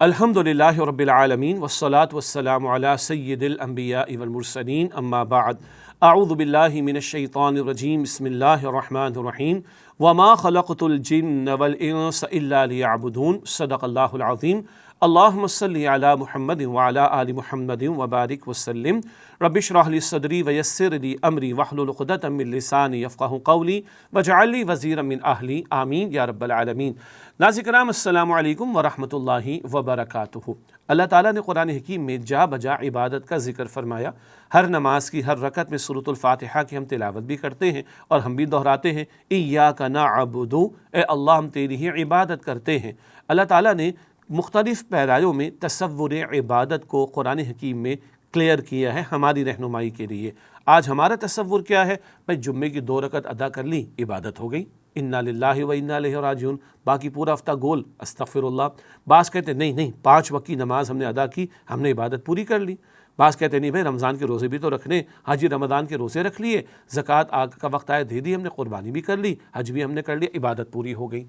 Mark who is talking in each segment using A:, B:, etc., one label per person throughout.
A: الحمدللہ رب العالمین والصلاة والسلام علی سید الانبیاء والمرسلین اما بعد اعوذ باللہ من الشیطان الرجیم بسم اللہ الرحمن الرحیم وما خلقت الجن والانس الا لیعبدون صدق اللہ العظیم اللہم صلی علی محمد وعلی آل محمد وبارک وسلم رب اشرح لی صدری ویسر لی امری واحلل عقدۃ من لسانی یفقہوا قولی واجعل لی وزیرا من اہلی آمین یا رب العالمین۔ ناظرین کرام السلام علیکم ورحمۃ اللہ وبرکاتہ۔ اللہ تعالیٰ نے قرآن حکیم میں جا بجا عبادت کا ذکر فرمایا۔ ہر نماز کی ہر رکعت میں سورۃ الفاتحہ کی ہم تلاوت بھی کرتے ہیں اور ہم بھی دہراتے ہیں ایاک نعبد، اے اللہ ہم تیری ہی عبادت کرتے ہیں۔ اللہ تعالیٰ نے مختلف پیرایوں میں تصور عبادت کو قرآن حکیم میں کلیئر کیا ہے ہماری رہنمائی کے لیے۔ آج ہمارا تصور کیا ہے؟ بھائی جمعے کی 2 رکعت ادا کر لی، عبادت ہو گئی، انا للہ و انا الیہ راجعون، باقی پورا ہفتہ گول استغفر اللہ۔ بعض کہتے ہیں نہیں 5 وقت کی نماز ہم نے ادا کی، ہم نے عبادت پوری کر لی۔ بعض کہتے ہیں نہیں بھائی رمضان کے روزے بھی تو رکھنے، حج رمضان کے روزے رکھ لیے، زکوٰۃ کا وقت آیا دے دی ہم نے، قربانی بھی کر لی، حج بھی ہم نے کر لیا، عبادت پوری ہو گئی۔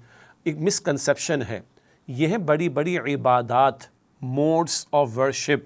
A: ایک مسکنسیپشن ہے، یہ ہے بڑی بڑی عبادات، موڈس آف ورشپ،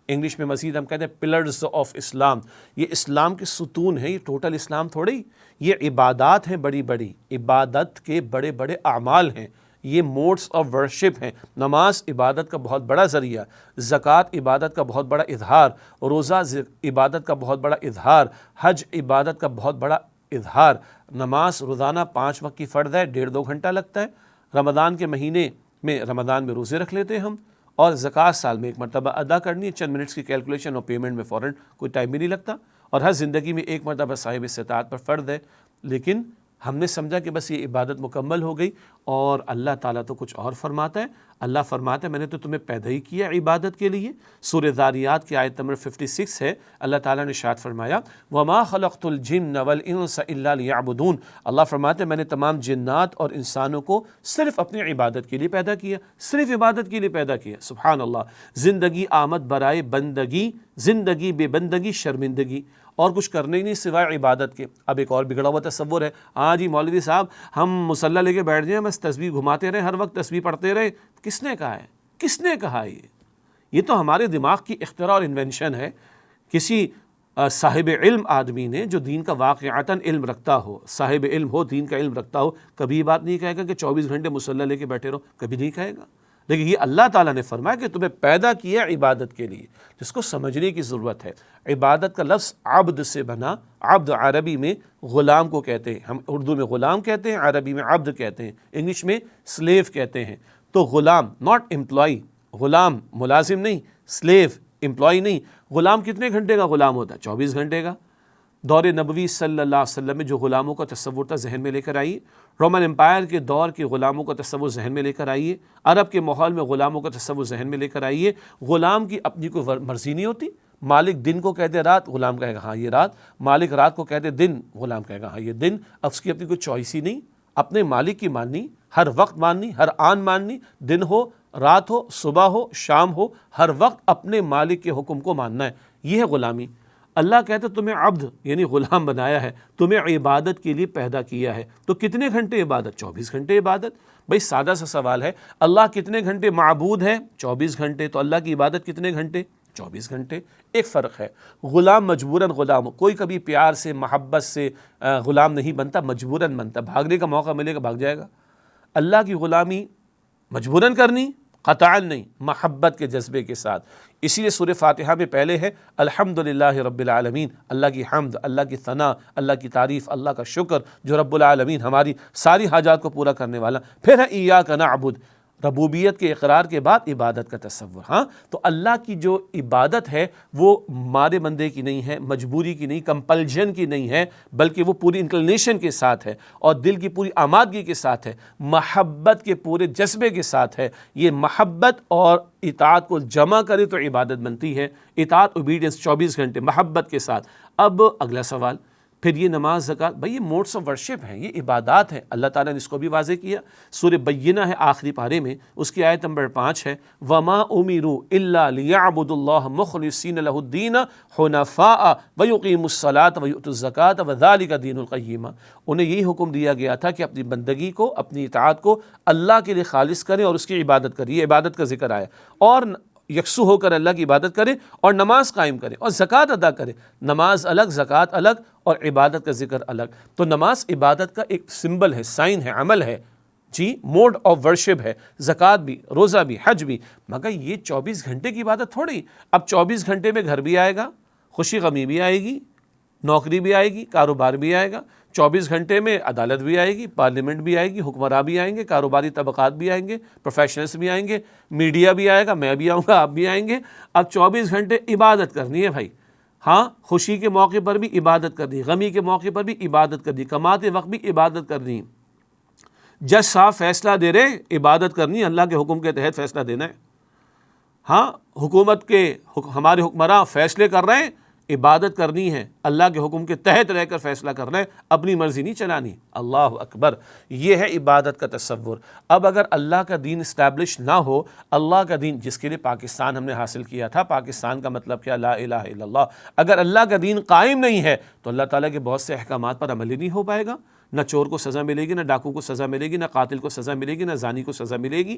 A: انگلش میں مزید ہم کہتے ہیں پلرز آف اسلام۔ یہ اسلام کے ستون ہیں، یہ ٹوٹل اسلام تھوڑی، یہ عبادات ہیں، بڑی بڑی عبادت کے بڑے بڑے اعمال ہیں، یہ موڈس آف ورشپ ہیں۔ نماز عبادت کا بہت بڑا ذریعہ، زکوٰۃ عبادت کا بہت بڑا اظہار، روزہ عبادت کا بہت بڑا اظہار، حج عبادت کا بہت بڑا اظہار۔ نماز روزانہ 5 وقت کی فرض ہے، 1.5-2 گھنٹہ لگتا ہے۔ رمضان کے مہینے میں رمضان میں روزے رکھ لیتے ہیں ہم، اور زکوٰۃ سال میں 1 مرتبہ ادا کرنی ہے، چند منٹس کی کیلکولیشن اور پیمنٹ میں فوراً کوئی ٹائم بھی نہیں لگتا، اور ہر زندگی میں 1 مرتبہ صاحب استطاعت پر فرض ہے۔ لیکن ہم نے سمجھا کہ بس یہ عبادت مکمل ہو گئی، اور اللہ تعالیٰ تو کچھ اور فرماتا ہے۔ اللہ فرماتا ہے میں نے تو تمہیں پیدا ہی کیا عبادت کے لیے۔ سورہ ذاریات کی آیت نمبر 56 ہے، اللہ تعالیٰ نے ارشاد فرمایا وَمَا خَلَقْتُ الْجِنَّ وَالْإِنسَ إِلَّا لِيَعْبُدُونَ۔ اللہ فرماتے ہیں میں نے تمام جنات اور انسانوں کو صرف اپنی عبادت کے لیے پیدا کیا، صرف عبادت کے لیے پیدا کیا۔ سبحان اللہ۔ زندگی آمد برائے بندگی، زندگی بے بندگی شرمندگی، اور کچھ کرنے ہی نہیں سوائے عبادت کے۔ اب ایک اور بگڑا ہوا تصور ہے، ہاں جی مولوی صاحب ہم مصلی لے کے بیٹھ جائیں، بس تسبیح گھماتے رہیں، ہر وقت تسبیح پڑھتے رہیں۔ کس نے کہا ہے؟ کس نے کہا یہ تو ہمارے دماغ کی اختراع اور انوینشن ہے۔ کسی صاحب علم آدمی نے جو دین کا واقعتاً علم رکھتا ہو، صاحب علم ہو، دین کا علم رکھتا ہو، کبھی یہ بات نہیں کہے گا کہ 24 گھنٹے مصلی لے کے بیٹھے رہو، کبھی نہیں کہے گا۔ لیکن یہ اللہ تعالیٰ نے فرمایا کہ تمہیں پیدا کیا عبادت کے لیے، جس کو سمجھنے کی ضرورت ہے۔ عبادت کا لفظ عبد سے بنا، عبد عربی میں غلام کو کہتے ہیں، ہم اردو میں غلام کہتے ہیں، عربی میں عبد کہتے ہیں، انگلش میں سلیو کہتے ہیں۔ تو غلام ناٹ امپلائی، غلام ملازم نہیں، سلیو امپلائی نہیں۔ غلام کتنے گھنٹے کا غلام ہوتا ہے؟ 24 گھنٹے کا۔ دور نبوی صلی اللہ علیہ وسلم میں جو غلاموں کا تصور تھا ذہن میں لے کر آئیے، رومن امپائر کے دور کے غلاموں کا تصور ذہن میں لے کر آئیے، عرب کے ماحول میں غلاموں کا تصور ذہن میں لے کر آئیے۔ غلام کی اپنی کوئی مرضی نہیں ہوتی، مالک دن کو کہتے رات، غلام کہے گا ہاں یہ رات، مالک رات کو کہتے دن، غلام کہے گا ہاں یہ دن۔ اب اس کی اپنی کوئی چوائس ہی نہیں، اپنے مالک کی ماننی، ہر وقت ماننی، ہر آن ماننی، دن ہو رات ہو صبح ہو شام ہو، ہر وقت اپنے مالک کے حکم کو ماننا ہے۔ یہ ہے غلامی۔ اللہ کہتا ہے تمہیں عبد یعنی غلام بنایا ہے، تمہیں عبادت کے لیے پیدا کیا ہے۔ تو کتنے گھنٹے عبادت؟ 24 گھنٹے عبادت۔ بھائی سادہ سا سوال ہے، اللہ کتنے گھنٹے معبود ہے؟ 24 گھنٹے۔ تو اللہ کی عبادت کتنے گھنٹے؟ 24 گھنٹے۔ ایک فرق ہے، غلام مجبوراً غلام ہو، کوئی کبھی پیار سے محبت سے غلام نہیں بنتا، مجبوراً بنتا، بھاگنے کا موقع ملے گا بھاگ جائے گا۔ اللہ کی غلامی مجبوراً کرنی، قطعاً نہیں، محبت کے جذبے کے ساتھ۔ اسی لیے سورہ فاتحہ میں پہلے ہے الحمدللہ رب العالمین، اللہ کی حمد، اللہ کی ثنا، اللہ کی تعریف، اللہ کا شکر جو رب العالمین ہماری ساری حاجات کو پورا کرنے والا۔ پھر ہے ایاک نعبد، ربوبیت کے اقرار کے بعد عبادت کا تصور۔ ہاں تو اللہ کی جو عبادت ہے وہ مارے بندے کی نہیں ہے، مجبوری کی نہیں، کمپلجن کی نہیں ہے، بلکہ وہ پوری انکلینیشن کے ساتھ ہے، اور دل کی پوری آمادگی کے ساتھ ہے، محبت کے پورے جذبے کے ساتھ ہے۔ یہ محبت اور اطاعت کو جمع کرے تو عبادت بنتی ہے۔ اطاعت اوبیڈینس 24 گھنٹے محبت کے ساتھ۔ اب اگلا سوال، پھر یہ نماز زکوٰۃ، بھئی یہ موڈس آف ورشپ ہیں، یہ عبادات ہیں، اللہ تعالیٰ نے اس کو بھی واضح کیا۔ سورہ بینہ ہے آخری پارے میں، اس کی آیت نمبر 5 ہے وَمَا أُمِرُوا إِلَّا لِيَعْبُدُوا اللَّهَ مُخْلِصِينَ لَهُ الدِّينَ حُنَفَاءَ وَيُقِيمُوا الصَّلَاةَ وَيُؤْتُوا الزَّكَاةَ وَذَلِكَ دِينُ الْقَيِّمَةِ۔ انہیں یہی حکم دیا گیا تھا کہ اپنی بندگی کو، اپنی اطاعت کو اللہ کے لیے خالص کریں اور اس کی عبادت کریں، یہ عبادت کا ذکر آیا، اور یکسو ہو کر اللہ کی عبادت کریں اور نماز قائم کریں اور زکوٰۃ ادا کریں۔ نماز الگ، زکوٰۃ الگ، اور عبادت کا ذکر الگ۔ تو نماز عبادت کا ایک سمبل ہے، سائن ہے، عمل ہے، جی، موڈ آف ورشپ ہے۔ زکوٰۃ بھی، روزہ بھی، حج بھی، مگر یہ 24 گھنٹے کی عبادت تھوڑی۔ اب 24 گھنٹے میں گھر بھی آئے گا، خوشی غمی بھی آئے گی، نوکری بھی آئے گی، کاروبار بھی آئے گا، 24 گھنٹے میں عدالت بھی آئے گی، پارلیمنٹ بھی آئے گی، حکمراں بھی آئیں گے، کاروباری طبقات بھی آئیں گے، پروفیشنلز بھی آئیں گے، میڈیا بھی آئے گا، میں بھی آؤں گا، آپ بھی آئیں گے۔ اب 24 گھنٹے عبادت کرنی ہے بھائی، ہاں، خوشی کے موقع پر بھی عبادت کرنی، غمی کے موقع پر بھی عبادت کرنی، کماتے وقت بھی عبادت کرنی، جج صاحب فیصلہ دے رہے، عبادت کرنی، اللہ کے حکم کے تحت فیصلہ دینا ہے، ہاں، حکومت کے ہمارے حکمراں فیصلے کر رہے ہیں، عبادت کرنی ہے، اللہ کے حکم کے تحت رہ کر فیصلہ کرنا ہے، اپنی مرضی نہیں چلانی۔ اللہ اکبر، یہ ہے عبادت کا تصور۔ اب اگر اللہ کا دین اسٹیبلش نہ ہو، اللہ کا دین جس کے لیے پاکستان ہم نے حاصل کیا تھا، پاکستان کا مطلب کیا؟ لا الہ الا اللہ۔ اگر اللہ کا دین قائم نہیں ہے تو اللہ تعالیٰ کے بہت سے احکامات پر عمل ہی نہیں ہو پائے گا، نہ چور کو سزا ملے گی، نہ ڈاکو کو سزا ملے گی، نہ قاتل کو سزا ملے گی، نہ زانی کو سزا ملے گی،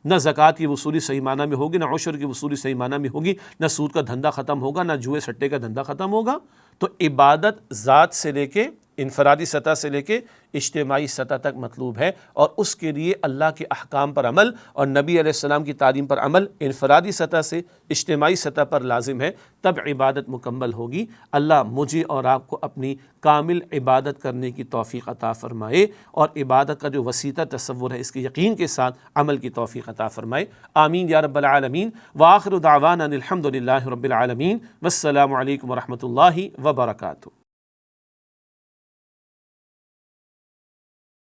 A: نہ زکوٰۃ کی وصولی صحیح معنی میں ہوگی، نہ عشر کی وصولی صحیح معنی میں ہوگی، نہ سود کا دھندا ختم ہوگا، نہ جوئے سٹے کا دھندا ختم ہوگا۔ تو عبادت ذات سے لے کے، انفرادی سطح سے لے کے اجتماعی سطح تک مطلوب ہے، اور اس کے لیے اللہ کے احکام پر عمل اور نبی علیہ السلام کی تعلیم پر عمل انفرادی سطح سے اجتماعی سطح پر لازم ہے، تب عبادت مکمل ہوگی۔ اللہ مجھے اور آپ کو اپنی کامل عبادت کرنے کی توفیق عطا فرمائے، اور عبادت کا جو وسیطہ تصور ہے اس کے یقین کے ساتھ عمل کی توفیق عطا فرمائے، آمین یا رب العالمین۔ وآخر دعوانا الحمد للہ رب العالمین، والسلام علیکم ورحمۃ اللہ وبرکاتہ۔